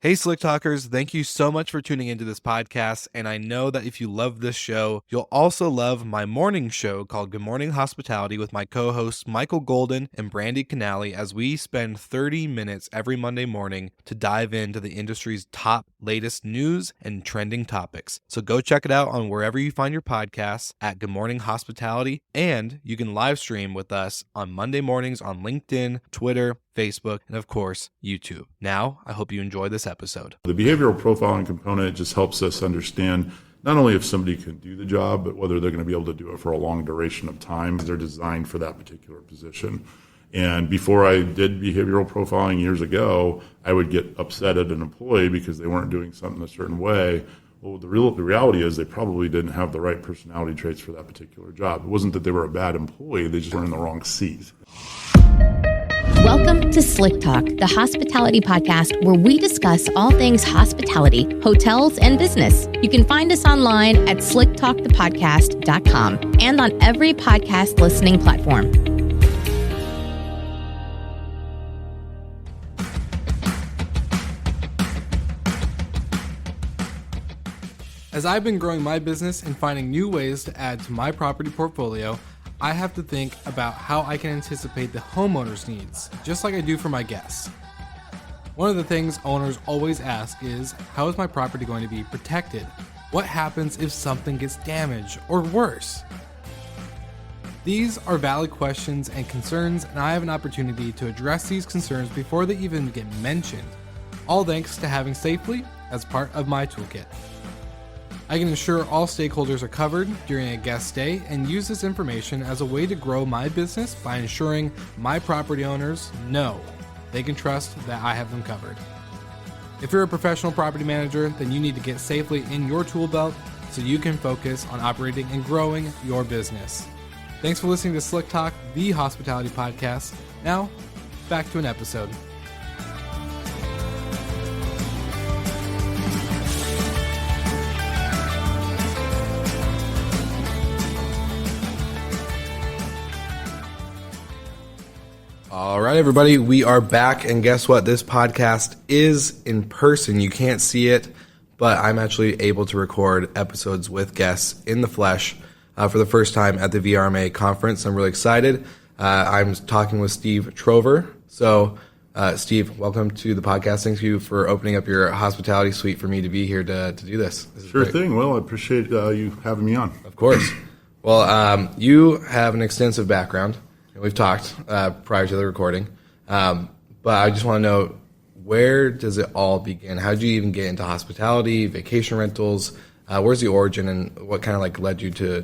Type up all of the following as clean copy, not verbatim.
Hey, Slick Talkers, thank you so much for tuning into this podcast. And I know that if you love this show, you'll also love my morning show called Good Morning Hospitality with my co-hosts Michael Golden and Brandy Canali, as we spend 30 minutes every Monday morning to dive into the industry's top latest news and trending topics. So go check it out on wherever you find your podcasts at Good Morning Hospitality. And you can live stream with us on Monday mornings on LinkedIn, Twitter, Facebook, and of course, YouTube. Now, I hope you enjoy this episode. The behavioral profiling component just helps us understand not only if somebody can do the job, but whether they're going to be able to do it for a long duration of time. They're designed for that particular position. And before I did behavioral profiling years ago, I would get upset at an employee because they weren't doing something a certain way. Well, the reality is they probably didn't have the right personality traits for that particular job. It wasn't that they were a bad employee, they just were in the wrong seat. Welcome to Slick Talk, the hospitality podcast where we discuss all things hospitality, hotels, and business. You can find us online at slicktalkthepodcast.com and on every podcast listening platform. As I've been growing my business and finding new ways to add to my property portfolio, I have to think about how I can anticipate the homeowner's needs, just like I do for my guests. One of the things owners always ask is, how is my property going to be protected? What happens if something gets damaged or worse? These are valid questions and concerns, and I have an opportunity to address these concerns before they even get mentioned, all thanks to having Safely as part of my toolkit. I can ensure all stakeholders are covered during a guest stay and use this information as a way to grow my business by ensuring my property owners know they can trust that I have them covered. If you're a professional property manager, then you need to get Safely in your tool belt so you can focus on operating and growing your business. Thanks for listening to Slick Talk, the hospitality podcast. Now, back to an episode. All right, everybody, we are back, and guess what? This podcast is in person. You can't see it, but I'm actually able to record episodes with guests in the flesh for the first time at the VRMA Conference. I'm really excited. I'm talking with Steve Trover. So, Steve, welcome to the podcast. Thank you for opening up your hospitality suite for me to be here to do this. Sure great. Thing. Well, I appreciate you having me on. Of course. Well, you have an extensive background. We've talked prior to the recording, but I just want to know, where does it all begin? How did you even get into hospitality, vacation rentals? Where's the origin, and what kind of led you to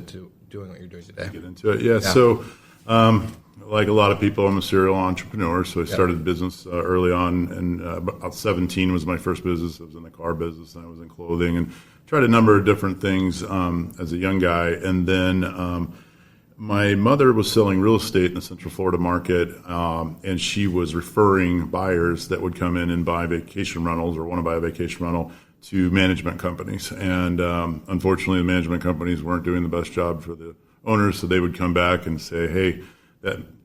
doing what you're doing today? Get into it, yeah. So, like a lot of people, I'm a serial entrepreneur. So I started the business early on, and about 17 was my first business. I was in the car business, and I was in clothing, and tried a number of different things as a young guy, and then. My mother was selling real estate in the Central Florida market, and she was referring buyers that would come in and buy vacation rentals or want to buy a vacation rental to management companies. And unfortunately, the management companies weren't doing the best job for the owners, so they would come back and say, hey,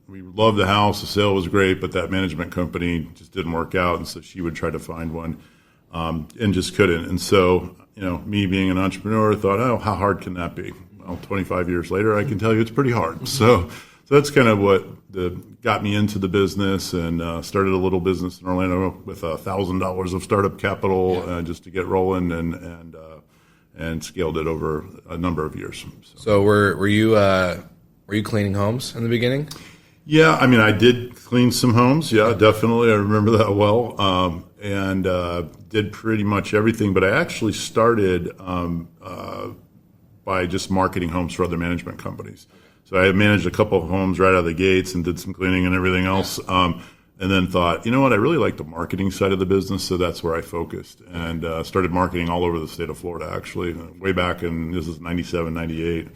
we love the house, the sale was great, but that management company just didn't work out. And so she would try to find one and just couldn't. And so, me being an entrepreneur, thought, oh, how hard can that be? 25 years later, I can tell you it's pretty hard. So that's kind of what got me into the business, and started a little business in Orlando with $1,000 of startup capital just to get rolling, and scaled it over a number of years. So were you cleaning homes in the beginning? Yeah, I mean, I did clean some homes. Yeah, definitely. I remember that well. And did pretty much everything. But I actually started by just marketing homes for other management companies. So I managed a couple of homes right out of the gates and did some cleaning and everything else. And then thought, you know what, I really like the marketing side of the business, so that's where I focused. And started marketing all over the state of Florida, actually, way back in, this is 97, 98,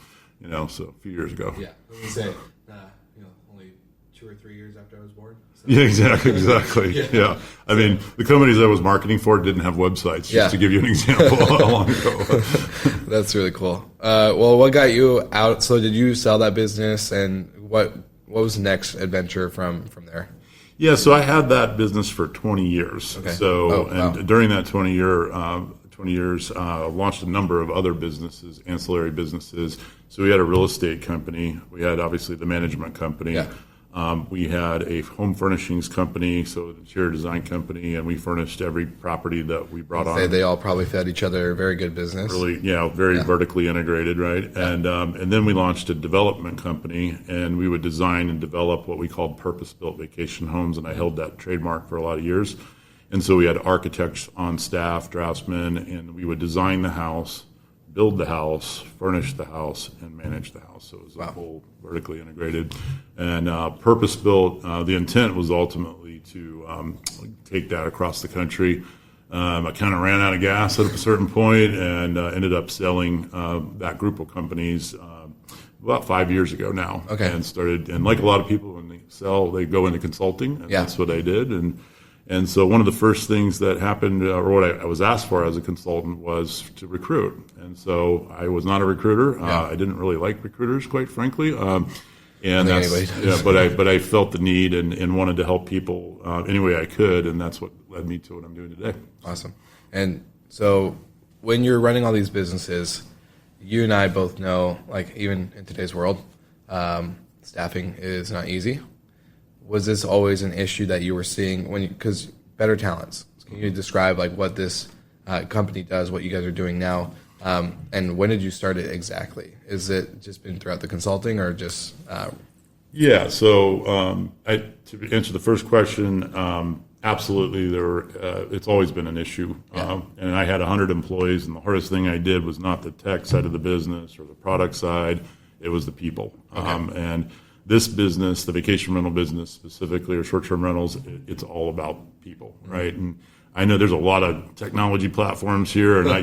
so a few years ago. Yeah, I was going to say, only 2 or 3 years after I was born. So. Yeah, exactly. Yeah. I mean, the companies I was marketing for didn't have websites, just to give you an example how long ago. That's really cool. Well, what got you out? So did you sell that business, and what was the next adventure from there? Yeah, so I had that business for 20 years. Okay. So, wow. during that 20 years, launched a number of other businesses, ancillary businesses. So we had a real estate company. We had obviously the management company. Yeah. We had a home furnishings company, so the interior design company, and we furnished every property that we brought on. They all probably fed each other. Very good business. Really, very vertically integrated, right? Yeah. And then we launched a development company, and we would design and develop what we called purpose-built vacation homes, and I held that trademark for a lot of years. And so we had architects on staff, draftsmen, and we would design the house, build the house, furnish the house, and manage the house. So it was a whole vertically integrated. And purpose-built, the intent was ultimately to take that across the country. I kind of ran out of gas at a certain point and ended up selling that group of companies about 5 years ago now. Okay. And like a lot of people, when they sell, they go into consulting, and that's what I did. And so one of the first things that happened, or what I was asked for as a consultant, was to recruit. And so I was not a recruiter. I didn't really like recruiters, quite frankly. But I felt the need and wanted to help people any way I could, and that's what led me to what I'm doing today. Awesome. And so when you're running all these businesses, you and I both know, like even in today's world, staffing is not easy. Was this always an issue that you were seeing because Better Talents? Can you describe like what this company does, what you guys are doing now, and when did you start it exactly? Is it just been throughout the consulting or just? Yeah. So to answer the first question, absolutely, it's always been an issue. And I had 100 employees, and the hardest thing I did was not the tech side of the business or the product side; it was the people. Okay. And this business, the vacation rental business specifically, or short-term rentals, it's all about people, right? And I know there's a lot of technology platforms here, and I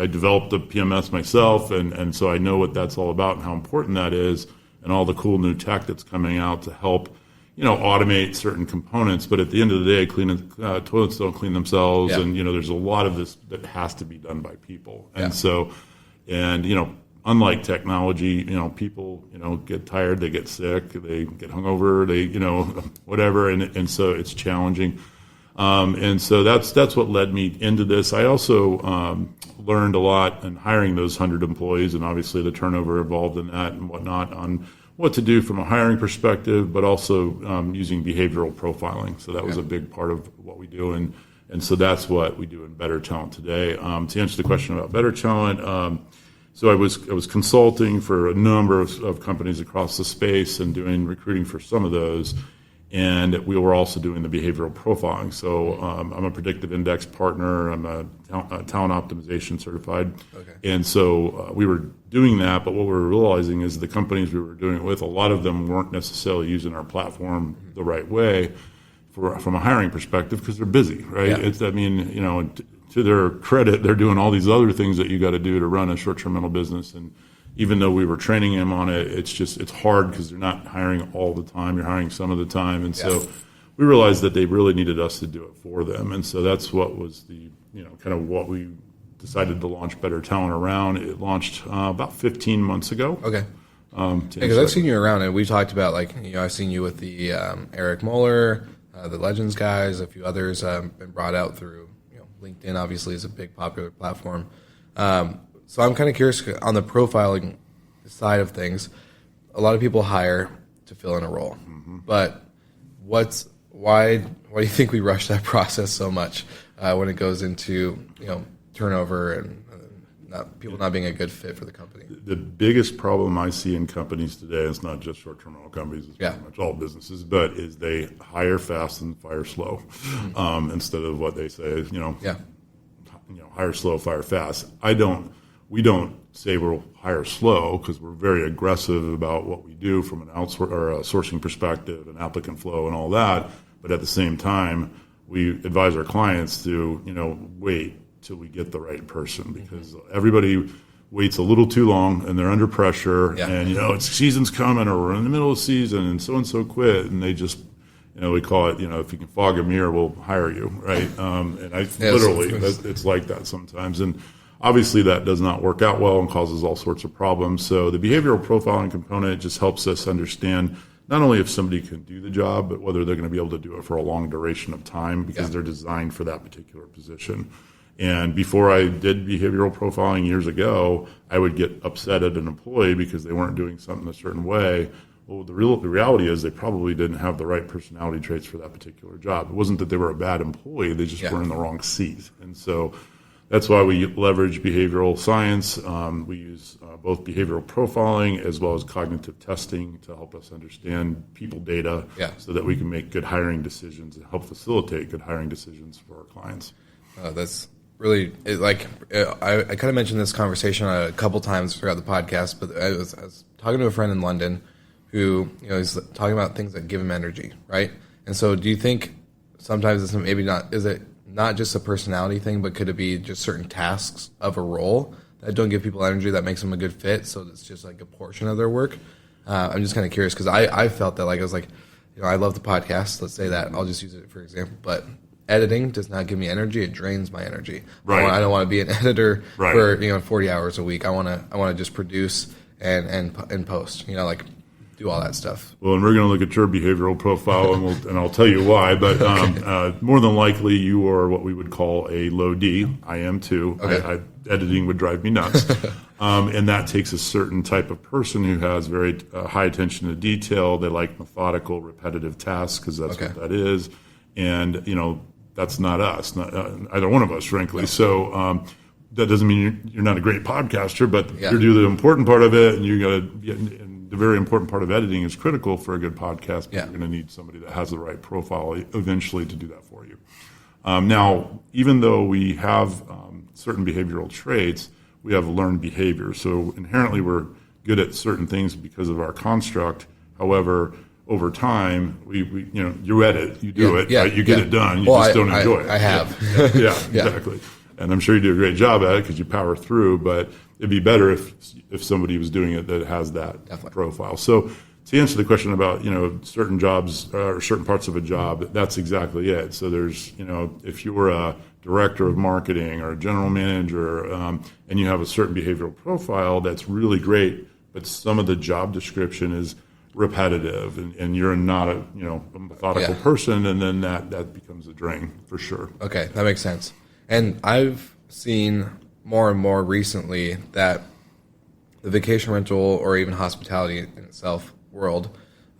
developed the PMS myself, and so I know what that's all about and how important that is, and all the cool new tech that's coming out to help, automate certain components. But at the end of the day, toilets don't clean themselves, and there's a lot of this that has to be done by people, and so, unlike technology, people, get tired, they get sick, they get hungover, they, whatever, and so it's challenging. And so that's what led me into this. I also learned a lot in hiring those 100 employees, and obviously the turnover involved in that and whatnot, on what to do from a hiring perspective, but also using behavioral profiling. So that was a big part of what we do, and so that's what we do in Better Talent today. To answer the question about Better Talent, so I was consulting for a number of companies across the space and doing recruiting for some of those, and we were also doing the behavioral profiling. So I'm a predictive index partner. I'm a talent optimization certified. Okay. And so we were doing that, but what we were realizing is the companies we were doing it with, a lot of them weren't necessarily using our platform the right way from a hiring perspective because they're busy, right? Yeah. To their credit, they're doing all these other things that you got to do to run a short-term rental business. And even though we were training them on it, it's hard because they're not hiring all the time. You're hiring some of the time. And so we realized that they really needed us to do it for them. And so that's what was the, kind of what we decided to launch Better Talent around. It launched about 15 months ago. Okay. Because I've seen you around, and we talked about, I've seen you with the Eric Moeller, the Legends guys, a few others been brought out through LinkedIn. Obviously is a big popular platform. So I'm kind of curious on the profiling side of things. A lot of people hire to fill in a role, but why do you think we rush that process so much when it goes into turnover and people not being a good fit for the company? The biggest problem I see in companies today, it's not just short-term rental companies, it's pretty much all businesses, but is they hire fast and fire slow, instead of what they say is, hire slow, fire fast. We don't say we'll hire slow because we're very aggressive about what we do from an sourcing perspective and applicant flow and all that. But at the same time, we advise our clients to, wait till we get the right person, because everybody waits a little too long and they're under pressure, and it's season's coming or we're in the middle of season and so quit, and they just we call it if you can fog a mirror, we'll hire you, right? And it's like that sometimes, and obviously that does not work out well and causes all sorts of problems. So the behavioral profiling component just helps us understand not only if somebody can do the job, but whether they're going to be able to do it for a long duration of time because they're designed for that particular position. And before I did behavioral profiling years ago, I would get upset at an employee because they weren't doing something a certain way. Well, the reality is they probably didn't have the right personality traits for that particular job. It wasn't that they were a bad employee, they just were in the wrong seat. And so that's why we leverage behavioral science. We use both behavioral profiling as well as cognitive testing to help us understand people data so that we can make good hiring decisions and help facilitate good hiring decisions for our clients. That's really, I kind of mentioned this conversation a couple times throughout the podcast, but I was talking to a friend in London who, is talking about things that give him energy, right? And so do you think sometimes it's maybe not, is it not just a personality thing, but could it be just certain tasks of a role that don't give people energy that makes them a good fit, so it's just like a portion of their work? I'm just kind of curious because I felt that, I was like, I love the podcast, let's say that, I'll just use it for example, but editing does not give me energy, it drains my energy. Right. I don't want to be an editor for 40 hours a week. I want to just produce and post, do all that stuff. Well, and we're going to look at your behavioral profile, and I'll tell you why. But more than likely, you are what we would call a low D. I am too. Okay. Editing would drive me nuts. And that takes a certain type of person who has very high attention to detail. They like methodical, repetitive tasks because that's what that is. And, that's not us, not either one of us, frankly. So that doesn't mean you're not a great podcaster, but you do the important part of it, and you got to. The very important part of editing is critical for a good podcast. But you're going to need somebody that has the right profile eventually to do that for you. Now, even though we have certain behavioral traits, we have learned behavior. So inherently, we're good at certain things because of our construct. However, over time, you edit, you do it, right? You get it done. You just don't enjoy it. I have. Yeah, exactly. And I'm sure you do a great job at it because you power through, but it'd be better if somebody was doing it that has that profile. So to answer the question about, certain jobs or certain parts of a job, that's exactly it. So there's, if you were a director of marketing or a general manager and you have a certain behavioral profile, that's really great, but some of the job description is repetitive and you're not a methodical person, and then that becomes a drain for sure. Okay, that makes sense. And I've seen more and more recently that the vacation rental or even hospitality in itself world,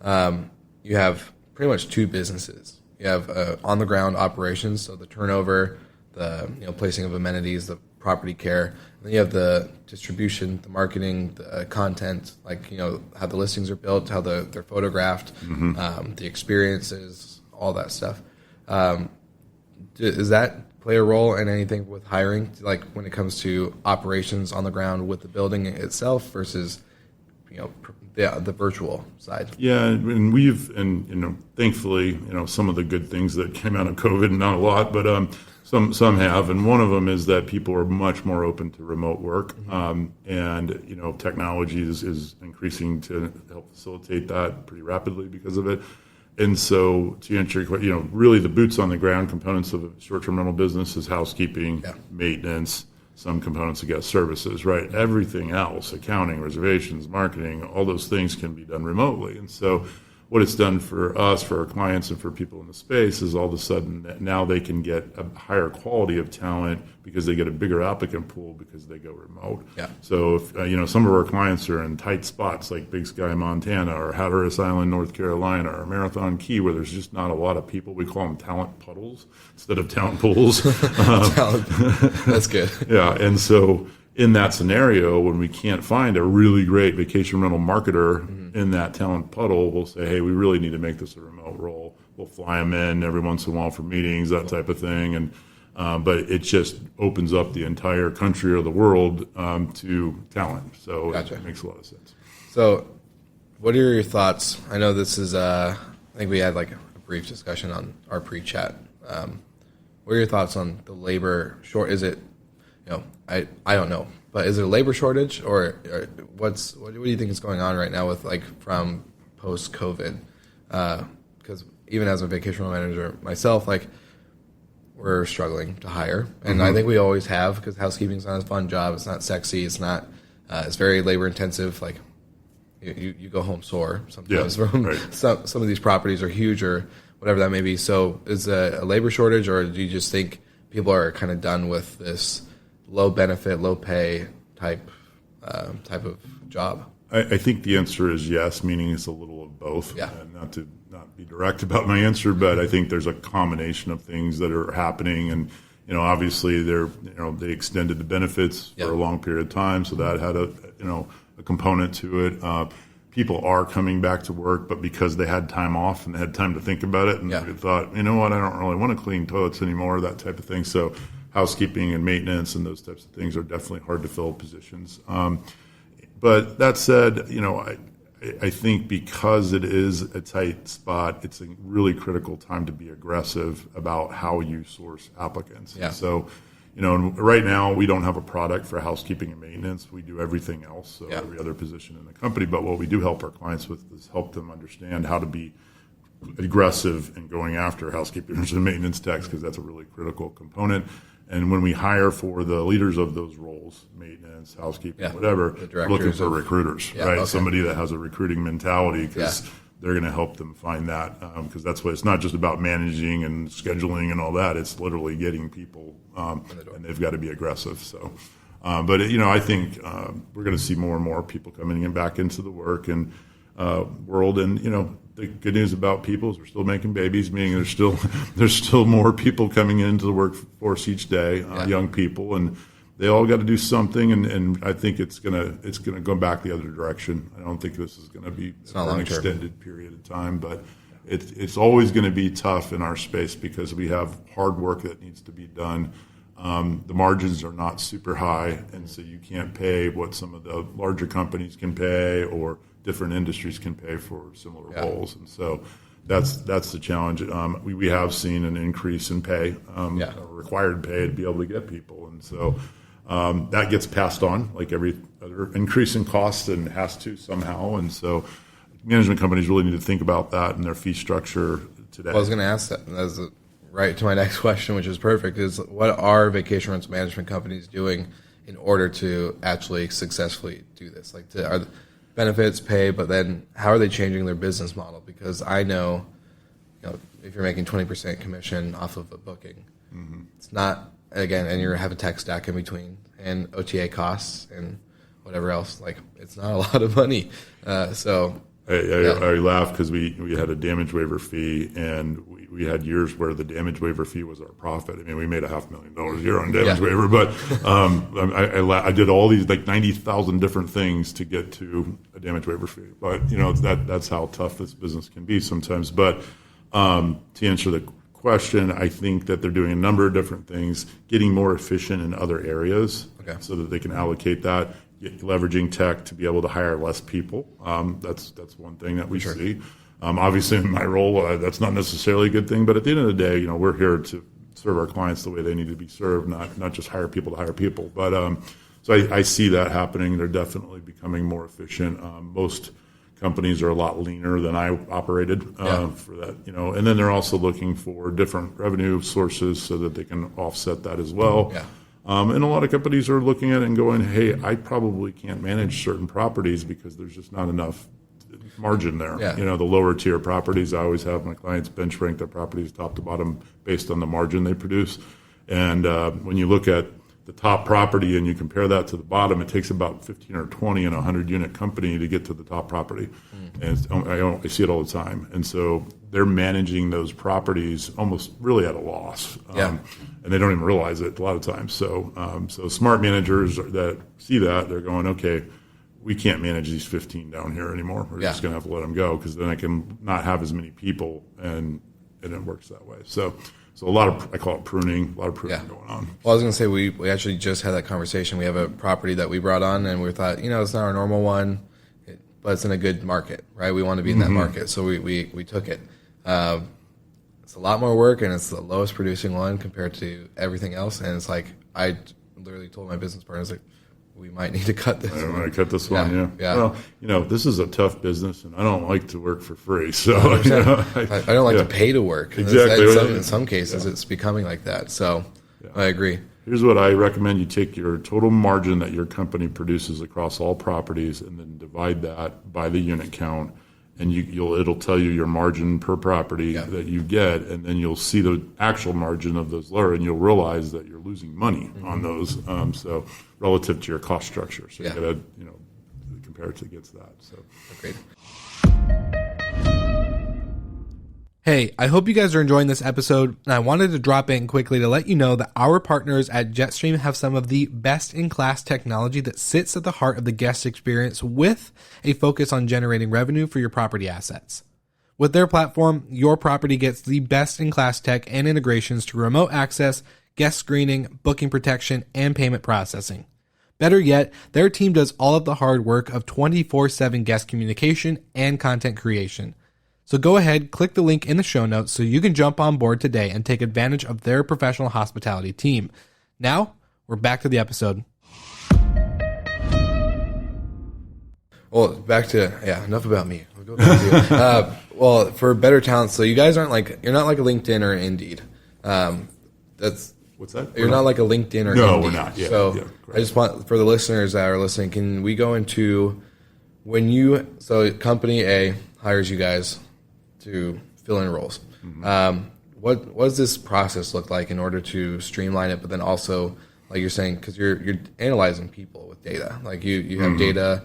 you have pretty much two businesses. You have on-the-ground operations, so the turnover, the placing of amenities, the property care. And then you have the distribution, the marketing, the content, how the listings are built, how they're photographed, the experiences, all that stuff. Does that play a role in anything with hiring, like when it comes to operations on the ground with the building itself versus, the virtual side? Yeah, and thankfully, some of the good things that came out of COVID, not a lot, but some have, and one of them is that people are much more open to remote work, and technology is increasing to help facilitate that pretty rapidly because of it. And so to answer your question, really the boots on the ground components of a short-term rental business is housekeeping, maintenance, some components of guest services, right? Everything else, accounting, reservations, marketing, all those things can be done remotely. And so what it's done for us, for our clients, and for people in the space is all of a sudden that now they can get a higher quality of talent because they get a bigger applicant pool because they go remote. Yeah. So if some of our clients are in tight spots like Big Sky, Montana, or Hatteras Island, North Carolina, or Marathon Key, where there's just not a lot of people, we call them talent puddles instead of talent pools. That's good. Yeah, and so in that scenario, when we can't find a really great vacation rental marketer in that talent puddle, we'll say, hey, we really need to make this a remote role. We'll fly them in every once in a while for meetings, that type of thing. And but it just opens up the entire country or the world to talent. So It makes a lot of sense. So what are your thoughts? I know this is, I think we had like a brief discussion on our pre-chat. What are your thoughts on the labor short? Is it, I don't know, but is there a labor shortage or what do you think is going on right now with from post-COVID? Because even as a vacation rental manager myself, we're struggling to hire, and I think we always have because housekeeping's not a fun job. It's not sexy. It's not. It's very labor intensive. you go home sore sometimes Yeah, from right. some of these properties are huge or whatever that may be. So is a labor shortage, or do you just think people are kind of done with this low benefit, low pay type of job? I think the answer is yes, meaning it's a little of both. Yeah. And not to be direct about my answer, but I think there's a combination of things that are happening. And, obviously they extended the benefits for a long period of time. So that had a component to it. People are coming back to work, but because they had time off and they had time to think about it and they thought, you know what, I don't really want to clean toilets anymore, that type of thing. So housekeeping and maintenance and those types of things are definitely hard to fill positions. But that said, I think because it is a tight spot, it's a really critical time to be aggressive about how you source applicants. Yeah. So, and right now we don't have a product for housekeeping and maintenance. We do everything else, so every other position in the company. But what we do help our clients with is help them understand how to be aggressive in going after housekeepers and maintenance techs, because that's a really critical component. And when we hire for the leaders of those roles, maintenance, housekeeping, whatever, we're looking for recruiters, right? Okay. Somebody that has a recruiting mentality, because they're going to help them find that. Because that's what it's not just about managing and scheduling and all that. It's literally getting people, and they've got to be aggressive. So, but I think we're going to see more and more people coming back into the work and world, and the good news about people is we're still making babies, meaning there's still more people coming into the workforce each day, young people, and they all got to do something. And I think it's gonna go back the other direction. I don't think this is going to be for an extended period of time, but it's always going to be tough in our space because we have hard work that needs to be done. The margins are not super high, and so you can't pay what some of the larger companies can pay or different industries can pay for similar roles. And so that's the challenge. We have seen an increase in pay, required pay to be able to get people. And so that gets passed on like every other increase in costs, and has to somehow. And so management companies really need to think about that in their fee structure today. Well, I was going to ask that. That's right to my next question, which is perfect, is what are vacation rental management companies doing in order to actually successfully do this? Like, are benefits, pay, but then how are they changing their business model? Because I know, if you're making 20% commission off of a booking, it's not, again, and you have a tech stack in between and OTA costs and whatever else, like, it's not a lot of money. So I laugh because we had a damage waiver fee, and we had years where the damage waiver fee was our profit. I mean, we made $500,000 a year on damage waiver, but I did all these like 90,000 different things to get to a damage waiver fee. But that's how tough this business can be sometimes. But to answer the question, I think that they're doing a number of different things, getting more efficient in other areas, so that they can allocate that. Leveraging tech to be able to hire less people. That's one thing that we see. Obviously, in my role, that's not necessarily a good thing. But at the end of the day, we're here to serve our clients the way they need to be served, not just hire people to hire people. But so I see that happening. They're definitely becoming more efficient. Most companies are a lot leaner than I operated for that. And then they're also looking for different revenue sources so that they can offset that as well. Yeah. And a lot of companies are looking at it and going, hey, I probably can't manage certain properties because there's just not enough margin there. Yeah. The lower tier properties, I always have my clients bench rank their properties top to bottom based on the margin they produce. And when you look at the top property and you compare that to the bottom, it takes about 15 or 20 in a 100-unit company to get to the top property. And I see it all the time. And so they're managing those properties almost really at a loss. And they don't even realize it a lot of times. So smart managers that see that, they're going, okay, we can't manage these 15 down here anymore. We're just going to have to let them go, because then I can not have as many people, and it works that way. So a lot of, I call it pruning, going on. Well, I was going to say, we actually just had that conversation. We have a property that we brought on, and we thought, it's not our normal one, but it's in a good market, right? We want to be in that market. So we took it. It's a lot more work, and it's the lowest producing one compared to everything else. And it's like, I literally told my business partner, I was like, we might need to cut this one. I might cut this one, yeah. Well, this is a tough business, and I don't like to work for free. So I don't like to pay to work. Exactly. In some cases, it's becoming like that. So I agree. here's what I recommend. You take your total margin that your company produces across all properties and then divide that by the unit count, and it'll tell you your margin per property that you get, and then you'll see the actual margin of those lower, and you'll realize that you're losing money on those. So relative to your cost structure, so you got to compare it against that. So great. Hey, I hope you guys are enjoying this episode, and I wanted to drop in quickly to let you know that our partners at Jetstream have some of the best-in-class technology that sits at the heart of the guest experience with a focus on generating revenue for your property assets. With their platform, your property gets the best-in-class tech and integrations to remote access, guest screening, booking protection, and payment processing. Better yet, their team does all of the hard work of 24/7 guest communication and content creation. So go ahead, click the link in the show notes so you can jump on board today and take advantage of their professional hospitality team. Now, we're back to the episode. Well, back to, enough about me. We'll go back to you. Well, for better talent, so you guys you're not like a LinkedIn or Indeed. what's that? You're not like a LinkedIn or No, Indeed. we're not. So I just want, for the listeners that are listening, can we go into so company A hires you guys to fill in roles. Mm-hmm. What does this process look like in order to streamline it? But then also, like you're saying, because you're analyzing people with data, like you have data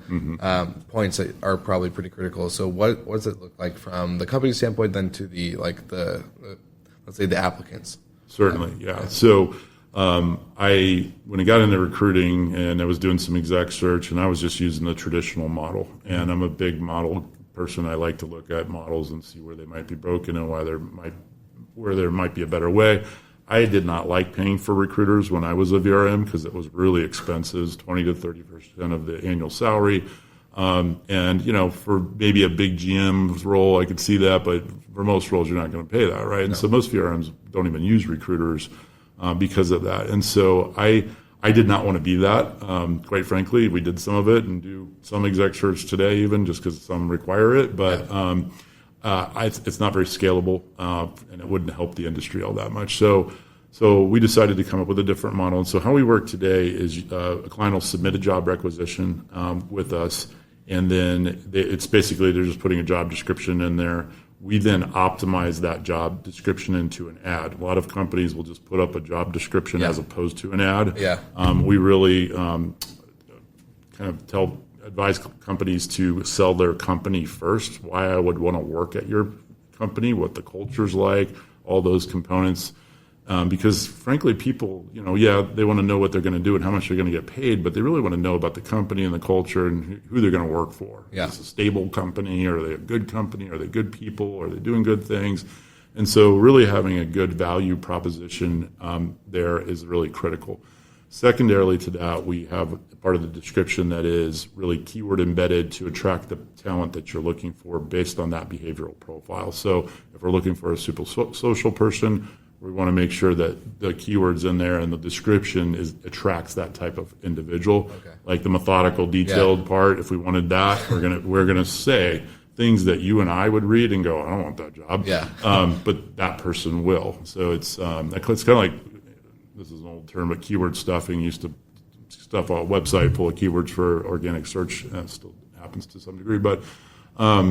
points that are probably pretty critical. So what does it look like from the company standpoint, then to the let's say the applicants? Certainly, yeah. So when I got into recruiting and I was doing some exec search, and I was just using the traditional model, and I'm a big model person. I like to look at models and see where they might be broken and where there might be a better way. I did not like paying for recruiters when I was a VRM because it was really expensive, 20 to 30% of the annual salary. And for maybe a big GM role, I could see that, but for most roles, you're not going to pay that, right? And so most VRMs don't even use recruiters because of that. And so I did not want to be that. Quite frankly, we did some of it and do some exec search today, even just because some require it. But it's not very scalable, and it wouldn't help the industry all that much. So we decided to come up with a different model. And so how we work today is a client will submit a job requisition with us, and then it's basically they're just putting a job description in there. We then optimize that job description into an ad. A lot of companies will just put up a job description as opposed to an ad. Yeah. We really kind of advise companies to sell their company first, why I would want to work at your company, what the culture's like, all those components. Because frankly, people, they want to know what they're going to do and how much they're going to get paid, but they really want to know about the company and the culture and who they're going to work for. Yeah. Is it a stable company? Are they a good company? Are they good people? Are they doing good things? And so really having a good value proposition there is really critical. Secondarily to that, we have part of the description that is really keyword embedded to attract the talent that you're looking for based on that behavioral profile. So if we're looking for a super social person, we want to make sure that the keywords in there and the description attracts that type of individual. Okay. Like the methodical, detailed part. If we wanted that, we're gonna say things that you and I would read and go, I don't want that job. Yeah. But that person will. So it's kind of like, this is an old term, but keyword stuffing. Used to stuff a website full of keywords for organic search. Still happens to some degree, but.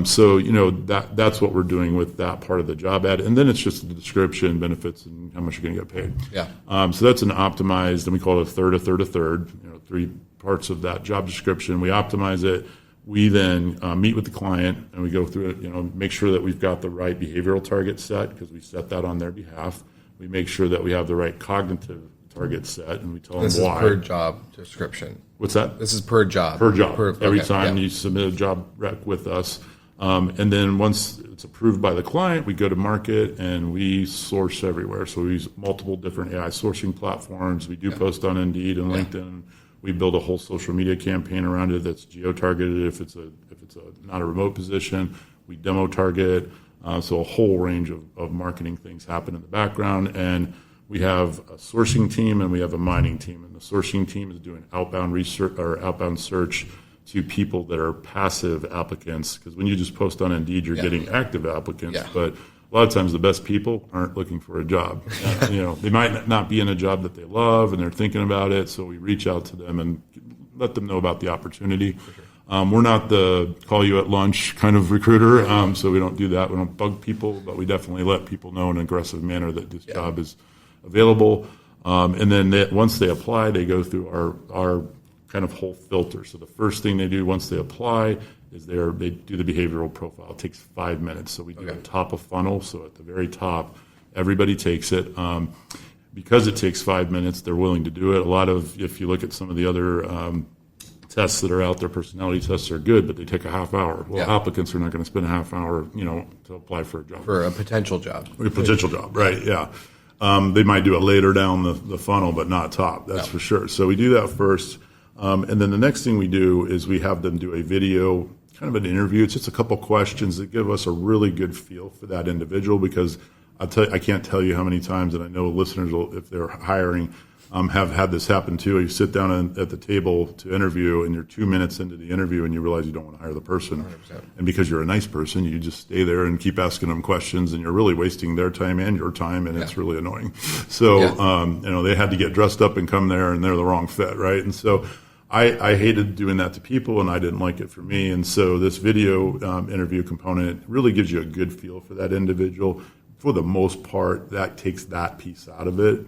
So that's what we're doing with that part of the job ad, and then it's just the description, benefits, and how much you're going to get paid. Yeah. So that's an optimized, and we call it a third. 3 parts of that job description. We optimize it. We then meet with the client and we go through it. Make sure that we've got the right behavioral target set because we set that on their behalf. We make sure that we have the right cognitive target set, and we tell them why. This is per job description. What's that? This is per job. Per job. Every time you submit a job rec with us. And then once it's approved by the client, we go to market and we source everywhere. So we use multiple different AI sourcing platforms. We do post on Indeed and LinkedIn. We build a whole social media campaign around it that's geo-targeted if it's not a remote position. We demo target. So a whole range of marketing things happen in the background. And we have a sourcing team and we have a mining team. And the sourcing team is doing outbound research or outbound search to people that are passive applicants. Because when you just post on Indeed, you're getting active applicants. Yeah. But a a lot of times the best people aren't looking for a job. They might not be in a job that they love and they're thinking about it. So we reach out to them and let them know about the opportunity. We're not the call you at lunch kind of recruiter, so we don't do that. We don't bug people, but we definitely let people know in an aggressive manner that this job is available. And then once they apply, they go through our kind of whole filter. So the first thing they do once they apply is they do the behavioral profile. It takes 5 minutes. So we do it top of funnel. So at the very top, everybody takes it. Because it takes 5 minutes, they're willing to do it. If you look at some of the other tests that are out there, personality tests are good, but they take a half hour. Well, applicants are not going to spend a half hour, to apply for a job. For a potential job. A potential job, right, yeah. They might do it later down the funnel, but not top, that's for sure. So we do that first. And then the next thing we do is we have them do a video, kind of an interview. It's just a couple questions that give us a really good feel for that individual, because I can't tell you how many times, and I know listeners will, if they're hiring, have had this happen too. You sit down at the table to interview, and you're 2 minutes into the interview, and you realize you don't want to hire the person. 100%. And because you're a nice person, you just stay there and keep asking them questions, and you're really wasting their time and your time, and it's really annoying. So, they had to get dressed up and come there, and they're the wrong fit, right? And so I hated doing that to people, and I didn't like it for me. And so this video interview component really gives you a good feel for that individual. For the most part, that takes that piece out of it.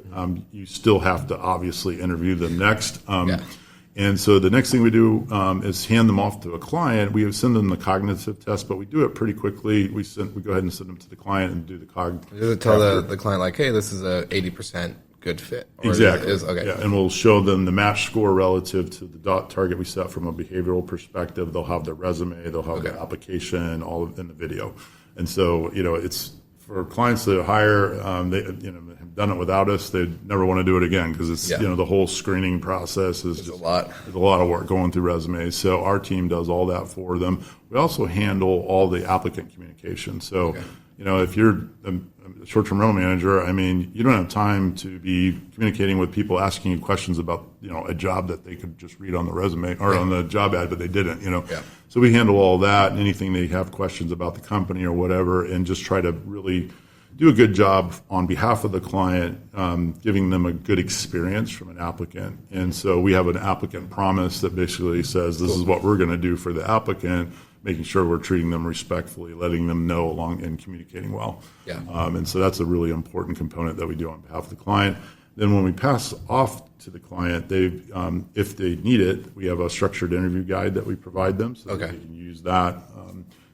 You still have to obviously interview them next. And so the next thing we do is hand them off to a client. We send them the cognitive test, but we do it pretty quickly. We go ahead and send them to the client and do the cognitive. Does it tell the client, like, hey, this is a 80% good fit? Or exactly. Okay. Yeah, and we'll show them the match score relative to the target we set from a behavioral perspective. They'll have their resume, they'll have the application, all in the video. And so, it's for clients that hire, they have done it without us. They never want to do it again, because it's the whole screening process is just a lot. There's a lot of work going through resumes. So our team does all that for them. We also handle all the applicant communication. So if you're a short-term rental manager, you don't have time to be communicating with people asking you questions about a job that they could just read on the resume or on the job ad, but they didn't. So we handle all that and anything they have questions about the company or whatever, and just try to really do a good job on behalf of the client, giving them a good experience from an applicant. And so we have an applicant promise that basically says this is what we're going to do for the applicant, making sure we're treating them respectfully, letting them know along and communicating well. And so that's a really important component that we do on behalf of the client. Then when we pass off to the client, if they need it, we have a structured interview guide that we provide them, so that they can use that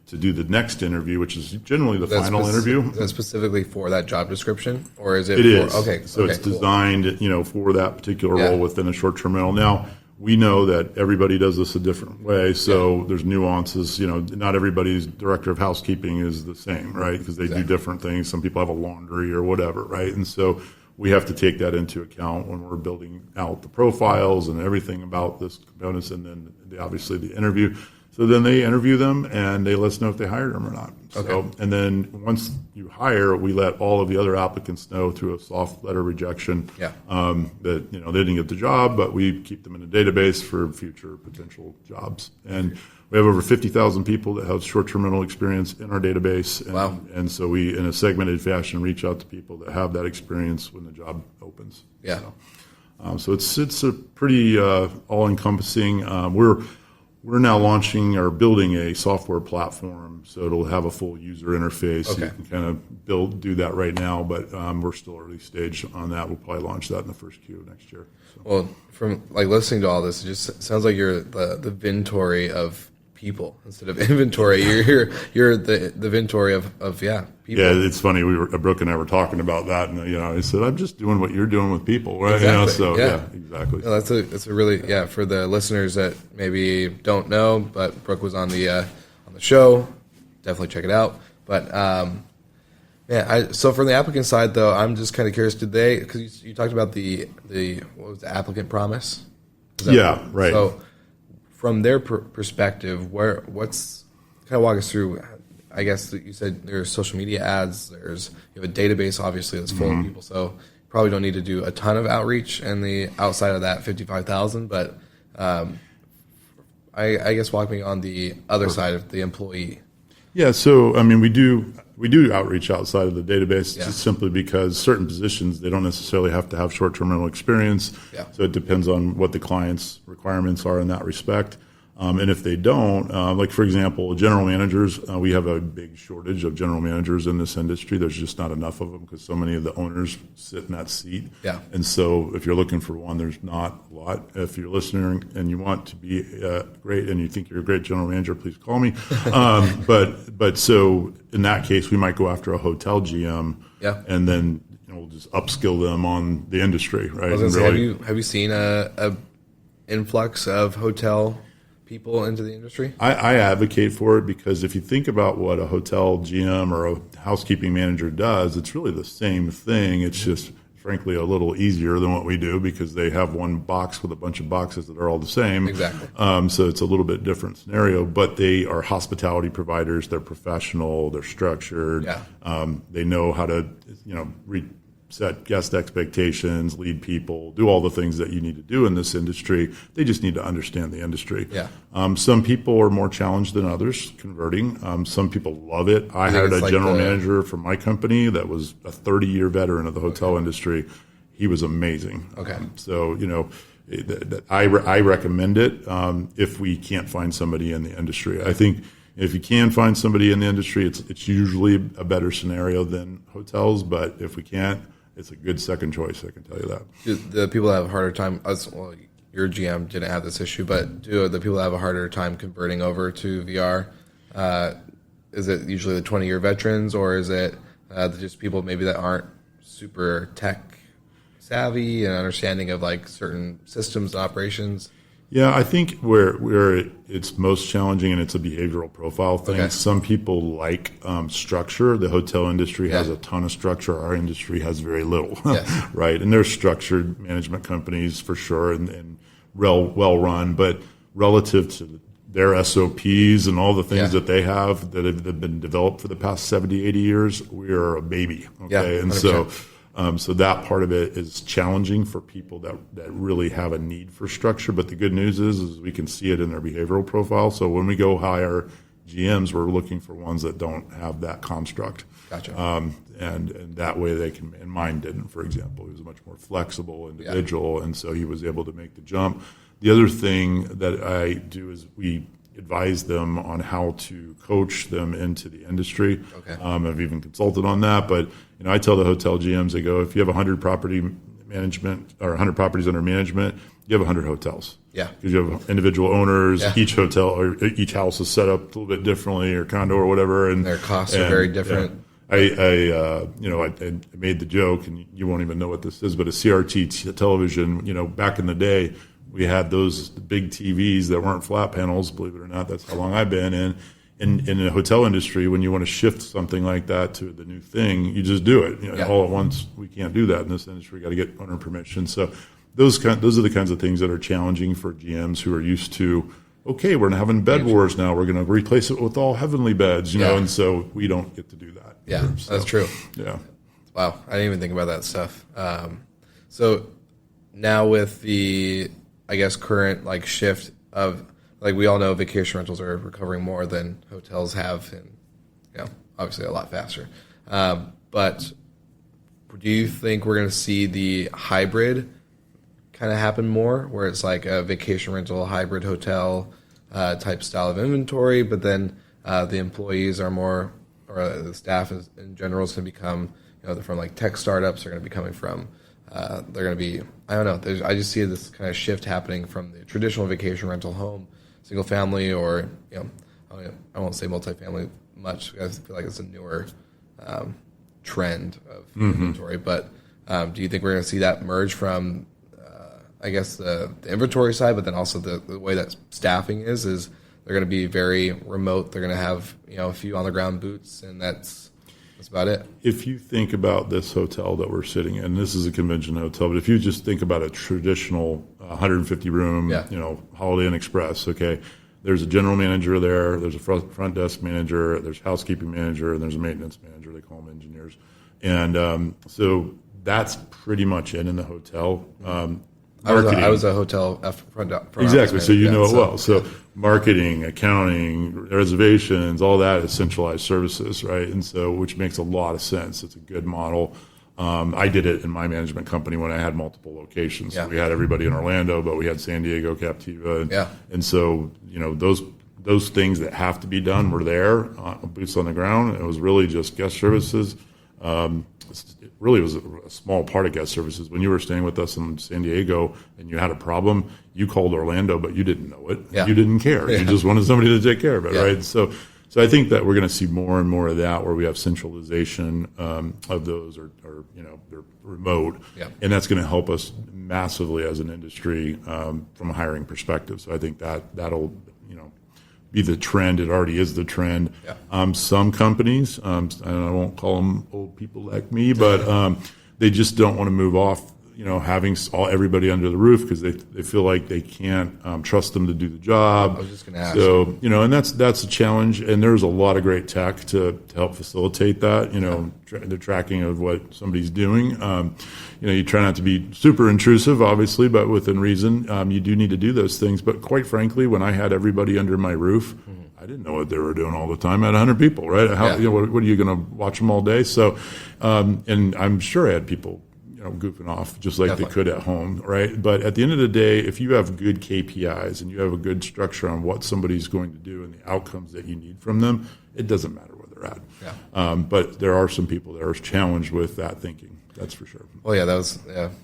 to do the next interview, which is generally the final interview. Is that specifically for that job description, or is it? It is. Okay. So it's designed, for that particular role within a short-term rental. Now, we know that everybody does this a different way, so there's nuances. Not everybody's director of housekeeping is the same, right? Because they do different things. Some people have a laundry or whatever, right? And so we have to take that into account when we're building out the profiles and everything about this components, and then obviously the interview. So then they interview them, and they let us know if they hired them or not. So, and then once you hire, we let all of the other applicants know through a soft letter rejection that they didn't get the job, but we keep them in a database for future potential jobs. And we have over 50,000 people that have short-term rental experience in our database. And, and so we, in a segmented fashion, reach out to people that have that experience when the job opens. So it's a pretty all-encompassing. We're now launching or building a software platform, so it'll have a full user interface. You can kind of do that right now, but we're still early stage on that. We'll probably launch that in the first Q of next year. So. Well, from listening to all this, it just sounds like you're the Vintory of people instead of inventory. You're the Vintory of people. Yeah, it's funny. Brooke and I were talking about that, and I said, I'm just doing what you're doing with people, right? Exactly. Exactly. No, that's a really for the listeners that maybe don't know, but Brooke was on the show. Definitely check it out. But so from the applicant side, though, I'm just kind of curious. Did they? Because you talked about the what was the applicant promise? Right. So from their perspective, what's kind of walk us through? I guess that you said there's social media ads. You have a database, obviously, that's full of people. So you probably don't need to do a ton of outreach and the outside of that 55,000. But I guess walk me on the other side of the employee. Yeah, so we We do outreach outside of the database Yeah. just simply because certain positions, they don't necessarily have to have short-term rental experience. Yeah. So it depends on what the client's requirements are in that respect. And if they don't, like for example, general managers, we have a big shortage of general managers in this industry. There's just not enough of them because so many of the owners sit in that seat. Yeah. And so if you're looking for one, there's not a lot. If you're listening and you want to be great and you think you're a great general manager, please call me. But so in that case, we might go after a hotel GM. Yeah. And then we'll just upskill them on the industry, right? I was gonna And say, really- have you seen a influx of hotel people into the industry? I advocate for it because if you think about what a hotel GM or a housekeeping manager does, it's really the same thing. It's just, frankly, a little easier than what we do because they have one box with a bunch of boxes that are all the same. Exactly. So it's a little bit different scenario, but they are hospitality providers. They're professional. They're structured. Yeah. They know how to, set guest expectations, lead people, do all the things that you need to do in this industry. They just need to understand the industry. Yeah. Some people are more challenged than others converting. Some people love it. I hired a general manager for my company that was a 30-year veteran of the hotel industry. He was amazing. Okay. So, I recommend it if we can't find somebody in the industry. I think if you can find somebody in the industry, it's usually a better scenario than hotels. But if we can't, it's a good second choice. I can tell you that. Do the people that have a harder time, well, your GM didn't have this issue, but do the people that have a harder time converting over to VR, is it usually the 20-year veterans, or is it just people maybe that aren't super tech savvy and understanding of like certain systems operations? Yeah, I think where it's most challenging, and it's a behavioral profile thing. Okay. Some people like structure. The hotel industry has a ton of structure. Our industry has very little, Yes. right? And they're structured management companies for sure, and well run. But relative to their SOPs and all the things that they have that have been developed for the past 70, 80 years, we are a baby. Okay, Yeah, and 100%. so that part of it is challenging for people that really have a need for structure. But the good news is we can see it in their behavioral profile. So when we go hire GMs, we're looking for ones that don't have that construct. Gotcha. And that way they can, and mine didn't, for example. He was a much more flexible individual, and so he was able to make the jump. The other thing that I do is we advise them on how to coach them into the industry. Okay. I've even consulted on that, but I tell the hotel GMs, I go, if you have 100 property management or 100 properties under management, you have 100 hotels. Yeah. Because you have individual owners. Yeah. Each hotel or each house is set up a little bit differently, or condo or whatever, and Their costs are very different. I made the joke, and you won't even know what this is, but a CRT television. Back in the day, we had those big TVs that weren't flat panels. Believe it or not, that's how long I've been in. In the hotel industry, when you want to shift something like that to the new thing, you just do it. All at once. We can't do that in this industry. We got to get owner permission. So those are the kinds of things that are challenging for GMs who are used to. Okay, we're having bed wars now. We're going to replace it with all heavenly beds, and so we don't get to do that. Yeah, that's true. Yeah. Wow, I didn't even think about that stuff. So now with the, I guess, current shift of, we all know vacation rentals are recovering more than hotels have, and obviously a lot faster. But do you think we're going to see the hybrid kind of happen more, where it's like a vacation rental, hybrid hotel type style of inventory, but then the employees are more, or the staff in general is going to become, they're from tech startups. They're going to be coming from, they're going to be, I don't know. I just see this kind of shift happening from the traditional vacation rental home, single family, or I won't say multifamily much. I feel like it's a newer trend of inventory. But do you think we're going to see that merge from, I guess, the inventory side, but then also the way that staffing is they're going to be very remote. They're going to have a few on the ground boots, and that's about it. If you think about this hotel that we're sitting in, this is a convention hotel, but if you just think about a traditional 150 room, Holiday Inn Express, okay, there's a general manager there, there's a front desk manager, there's housekeeping manager, and there's a maintenance manager. They call them engineers, and so that's pretty much it in the hotel. marketing. I was a hotel front Exactly. So you know it well. So yeah. marketing, accounting, reservations, all that is centralized services, right? And so, which makes a lot of sense. It's a good model. I did it in my management company when I had multiple locations. Yeah. So we had everybody in Orlando, but we had San Diego, Captiva. And so, those things that have to be done were there, boots on the ground. It was really just guest services. It really was a small part of guest services. When you were staying with us in San Diego and you had a problem, you called Orlando, but you didn't know it. Yeah. You didn't care. Yeah. You just wanted somebody to take care of it, right? So I think that we're going to see more and more of that, where we have centralization of those, or they're remote, and that's going to help us massively as an industry from a hiring perspective. So I think that'll be the trend. It already is the trend. Some companies, and I won't call them old people like me, but they just don't want to move off, having everybody under the roof, because they feel like they can't trust them to do the job. I was just going to ask. So, and that's a challenge. And there's a lot of great tech to help facilitate that, the tracking of what somebody's doing. You try not to be super intrusive, obviously, but within reason. You do need to do those things. But quite frankly, when I had everybody under my roof, I didn't know what they were doing all the time. I had 100 people, right? What are you going to watch them all day? So, and I'm sure I had people goofing off just like they could at home, right? But at the end of the day, if you have good KPIs and you have a good structure on what somebody's going to do and the outcomes that you need from them, it doesn't matter where they're at. But there are some people that are challenged with that thinking. That's for sure. Well, that was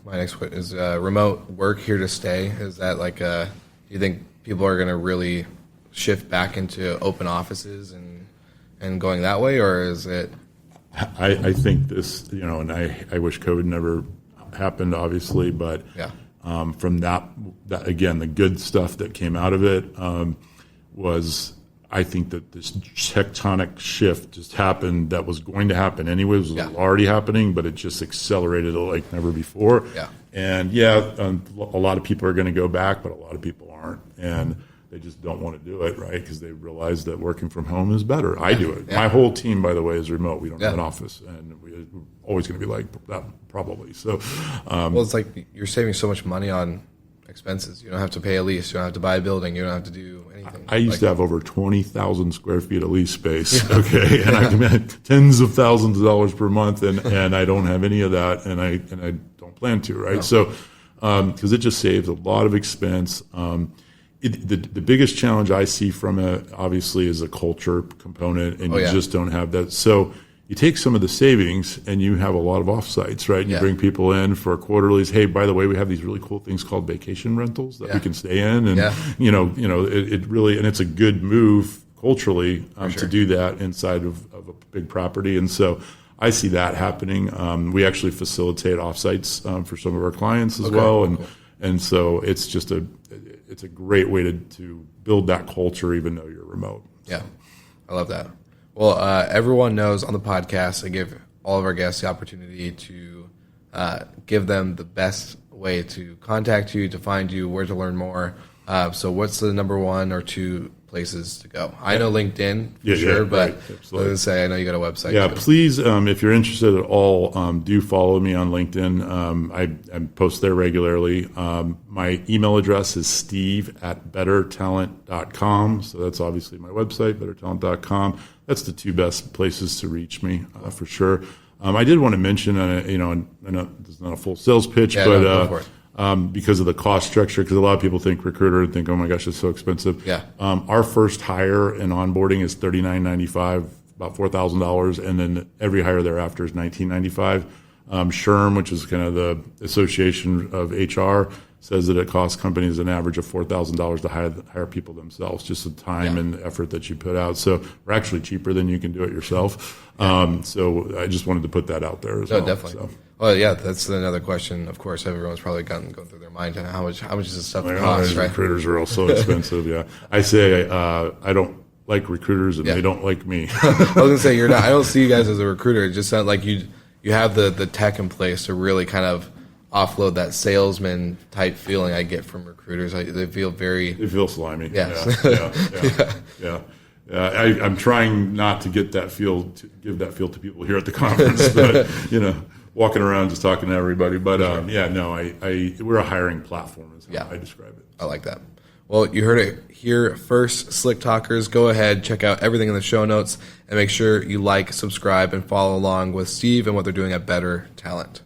my next question. Is remote work here to stay? Is that do you think people are going to really shift back into open offices and going that way, or is it? I think this, and I wish COVID never happened, obviously, but from that again, the good stuff that came out of it was, I think that this tectonic shift just happened that was going to happen anyways. It was already happening, but it just accelerated it like never before. And a lot of people are going to go back, but a lot of people aren't. And they just don't want to do it, right? Because they realize that working from home is better. I do it. My whole team, by the way, is remote. We don't have an office, and we're always going to be like that, probably. So, well, it's like you're saving so much money on expenses. You don't have to pay a lease. You don't have to buy a building. You don't have to do anything. I used to have over 20,000 square feet of lease space, okay, and I commit tens of thousands of dollars per month, and I don't have any of that, and I don't plan to, right? So, because it just saves a lot of expense. The biggest challenge I see from it, obviously, is a culture component, and you just don't have that. So you take some of the savings, and you have a lot of offsites, right? And you bring people in for quarterlies. Hey, by the way, we have these really cool things called vacation rentals that we can stay in, and it really, and it's a good move culturally to do that inside of a big property, and so I see that happening. We actually facilitate offsites for some of our clients as well, and so it's just it's a great way to build that culture, even though you're remote. Yeah, I love that. Well, everyone knows on the podcast, I give all of our guests the opportunity to give them the best way to contact you, to find you, where to learn more. So what's the number one or two places to go? I know LinkedIn for sure, but let's say I know you got a website. Yeah, too. Please, if you're interested at all, do follow me on LinkedIn. I post there regularly. My email address is steve@bettertalent.com. So that's obviously my website, bettertalent.com. That's the two best places to reach me for sure. I did want to mention, I know it's not a full sales pitch, but because of the cost structure, because a lot of people think recruiter and think, oh my gosh, it's so expensive. Our first hire and onboarding is $39.95, about $4,000, and then every hire thereafter is $19.95. SHRM, which is kind of the Association of HR, says that it costs companies an average of $4,000 to hire people themselves, just the time and effort that you put out. So we're actually cheaper than you can do it yourself. So I just wanted to put that out there as well. Definitely. So. Well, that's another question. Of course, everyone's probably going through their mind. How much does this stuff cost? Right? Recruiters are all so expensive. I say I don't like recruiters, and they don't like me. I was gonna say you're not. I don't see you guys as a recruiter. It just sounds like you have the tech in place to really kind of offload that salesman type feeling I get from recruiters. They feel slimy. Yes. Yeah. I'm trying not to give that feel to people here at the conference, but walking around just talking to everybody. But we're a hiring platform is how I describe it. I like that. Well, you heard it here first, Slick Talkers. Go ahead, check out everything in the show notes, and make sure you like, subscribe, and follow along with Steve and what they're doing at Better Talent.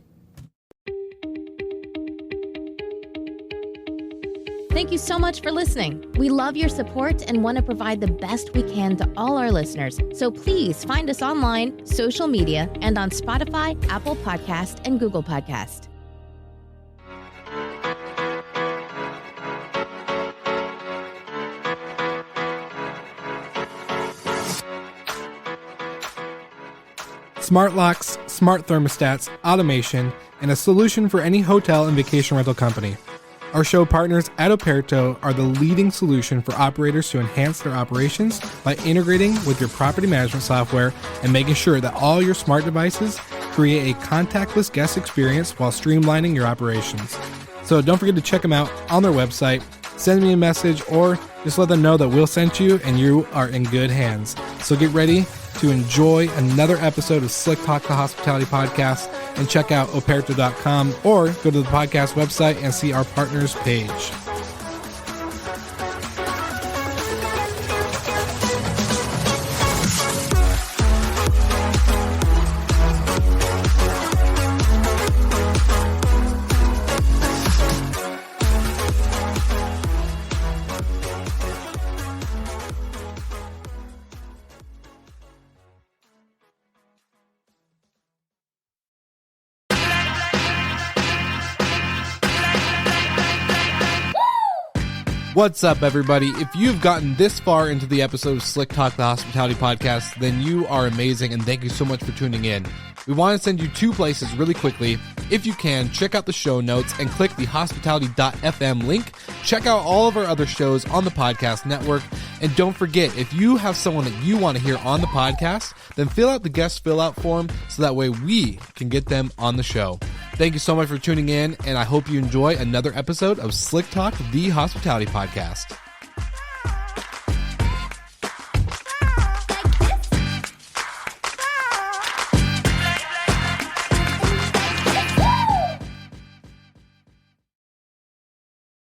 Thank you so much for listening. We love your support and want to provide the best we can to all our listeners. So please find us online, social media, and on Spotify, Apple Podcast, and Google Podcast. Smart locks, smart thermostats, automation, and a solution for any hotel and vacation rental company. Our show partners at Operto are the leading solution for operators to enhance their operations by integrating with your property management software and making sure that all your smart devices create a contactless guest experience while streamlining your operations. So don't forget to check them out on their website, send me a message, or just let them know that we'll send you and you are in good hands. So get ready to enjoy another episode of Slick Talk, the Hospitality Podcast, and check out operto.com or go to the podcast website and see our partners page. What's up, everybody? If you've gotten this far into the episode of Slick Talk, the Hospitality Podcast, then you are amazing, and thank you so much for tuning in. We want to send you two places really quickly. If you can, check out the show notes and click the hospitality.fm link. Check out all of our other shows on the podcast network. And don't forget, if you have someone that you want to hear on the podcast, then fill out the guest fill out form so that way we can get them on the show. Thank you so much for tuning in, and I hope you enjoy another episode of Slick Talk, the Hospitality Podcast.